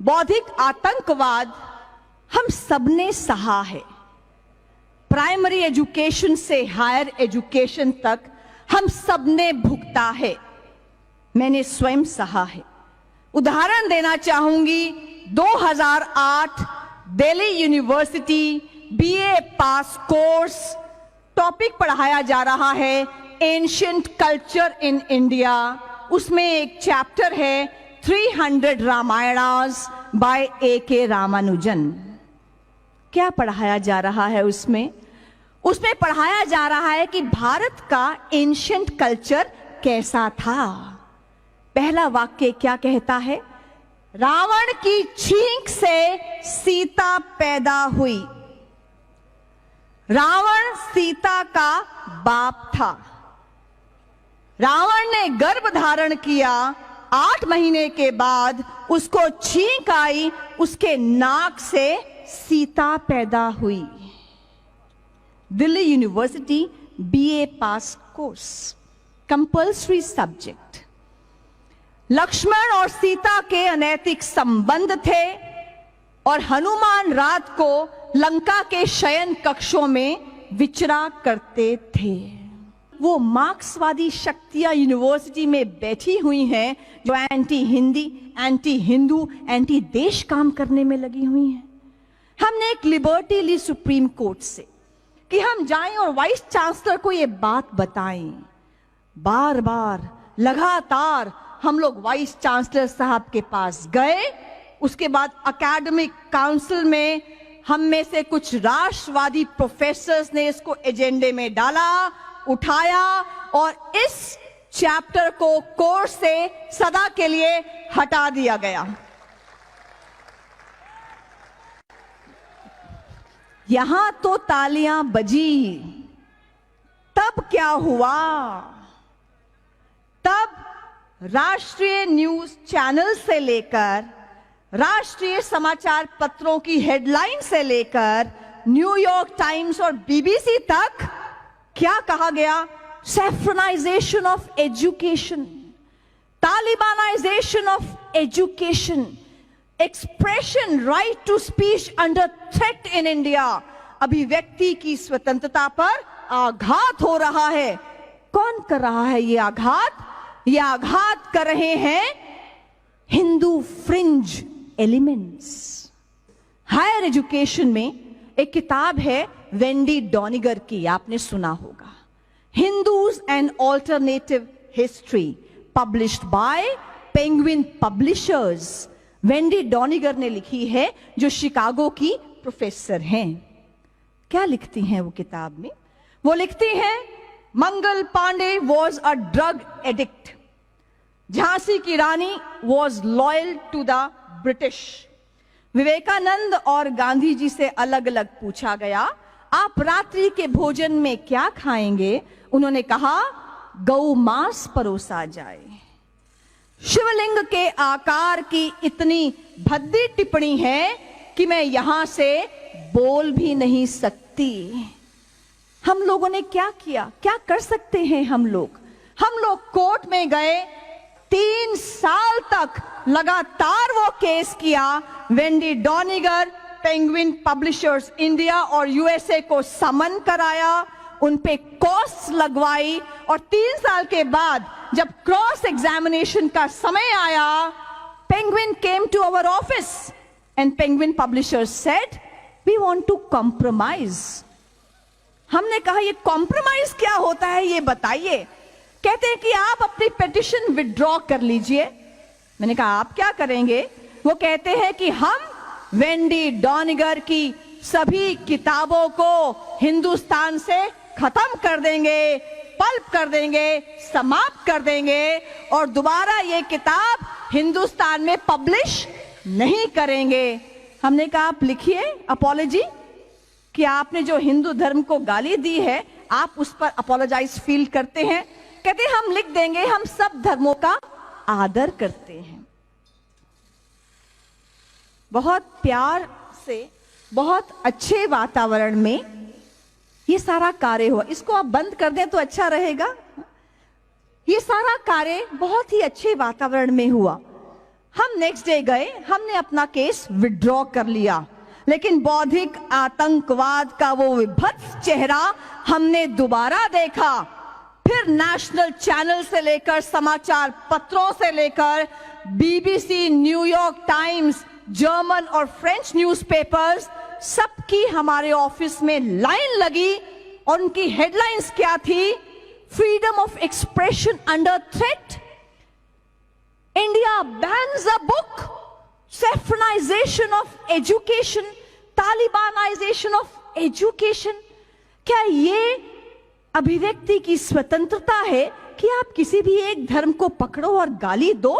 बौद्धिक आतंकवाद हम सबने सहा है। प्राइमरी एजुकेशन से हायर एजुकेशन तक हम सबने भुगता है। मैंने स्वयं सहा है। उदाहरण देना चाहूंगी, 2008 दिल्ली यूनिवर्सिटी बीए पास कोर्स, टॉपिक पढ़ाया जा रहा है एंशिएंट कल्चर इन इंडिया। उसमें एक चैप्टर है 300 रामायणास बाय A.K. रामानुजन। क्या पढ़ाया जा रहा है उसमें? उसमें पढ़ाया जा रहा है कि भारत का एंशिएंट कल्चर कैसा था। पहला वाक्य क्या कहता है? रावण की छींक से सीता पैदा हुई। रावण सीता का बाप था। रावण ने गर्भ धारण किया, 8 महीने के बाद उसको छींक आई, उसके नाक से सीता पैदा हुई। दिल्ली यूनिवर्सिटी बीए पास कोर्स, कंपल्सरी सब्जेक्ट। लक्ष्मण और सीता के अनैतिक संबंध थे और हनुमान रात को लंका के शयन कक्षों में विचरा करते थे। वो मार्क्सवादी शक्तियां यूनिवर्सिटी में बैठी हुई हैं जो anti Hindi, anti Hindu, anti देश काम करने में लगी हुई हैं। हमने एक लिबर्टी ली सुप्रीम कोर्ट से कि हम जाएं और वाइस चांसलर को ये बात बताएं। बार बार लगातार हम लोग वाइस चांसलर साहब के पास गए। उसके बाद एकेडमिक काउंसिल में हम में से कुछ राष्ट्रवादी प्रोफेसर्स ने इसको एजेंडे में डाला, उठाया और इस चैप्टर को कोर्स से सदा के लिए हटा दिया गया। यहां तो तालियां बजी। तब क्या हुआ? तब राष्ट्रीय न्यूज चैनल से लेकर राष्ट्रीय समाचार पत्रों की हेडलाइन से लेकर न्यूयॉर्क टाइम्स और बीबीसी तक क्या कहा गया? Saffronization of education, talibanization of education, expression right to speech under threat in India. अभिव्यक्ति की स्वतंत्रता पर आघात हो रहा है। कौन कर रहा है ये आघात? ये आघात कर रहे हैं Hindu fringe elements. Higher education में एक किताब है वेंडी डॉनिगर की, आपने सुना होगा, Hindus and alternative history, published by Penguin publishers. Wendy Doniger ने लिखी है, जो शिकागो की प्रोफेसर हैं। क्या लिखती हैं वो किताब में? वो लिखती हैं, Mangal Pandey was a drug addict, Jhansi की रानी was loyal to the British. Vivekananda और गांधी जी से अलग अलग पूछा गया, आप रात्रि के भोजन में क्या खाएंगे? उन्होंने कहा, गौ मांस परोसा जाए। शिवलिंग के आकार की इतनी भद्दी टिप्पणी है कि मैं यहां से बोल भी नहीं सकती। हम लोगों ने क्या किया? क्या कर सकते हैं हम लोग? हम लोग कोर्ट में गए, 3 साल तक लगातार वो केस किया। वेंडी डॉनिगर, पेंगुइन पब्लिशर्स इंडिया और यूएसए को समन कराया, उन पे कॉस्ट लगवाई और 3 साल के बाद जब क्रॉस एग्जामिनेशन का समय आया, Penguin came to our office and Penguin publishers said, we want to compromise. हमने कहा, ये कॉम्प्रोमाइज क्या होता है ये बताइए। कहते हैं कि आप अपनी पिटिशन विड्रॉ कर लीजिए। मैंने कहा, आप क्या करेंगे? वो कहते हैं कि हम वेंडी डॉनिगर की सभी किताबों को हिंदुस्तान से खत्म कर देंगे, पल्प कर देंगे, समाप्त कर देंगे और दोबारा ये किताब हिंदुस्तान में पब्लिश नहीं करेंगे। हमने कहा, आप लिखिए अपॉलॉजी कि आपने जो हिंदू धर्म को गाली दी है, आप उस पर अपॉलोजाइज फील करते हैं। कहते हैं, हम लिख देंगे, हम सब धर्मों का आदर करते हैं। बहुत प्यार से, बहुत अच्छे वातावरण में ये सारा कार्य हुआ। इसको आप बंद कर दें तो अच्छा रहेगा। ये सारा कार्य बहुत ही अच्छे वातावरण में हुआ। हम नेक्स्ट डे गए, हमने अपना केस विड्रॉ कर लिया, लेकिन बौद्धिक आतंकवाद का वो विभत्स चेहरा हमने दोबारा देखा। फिर नेशनल चैनल से लेकर समाचार पत्रों से लेकर बीबीसी, न्यूयॉर्क टाइम्स, जर्मन और फ्रेंच न्यूज़पेपर्स, सबकी हमारे ऑफिस में लाइन लगी और उनकी हेडलाइंस क्या थी? Freedom of expression under threat, India bans a book, saffronization of education, talibanization of education. क्या ये अभिव्यक्ति की स्वतंत्रता है कि आप किसी भी एक धर्म को पकड़ो और गाली दो?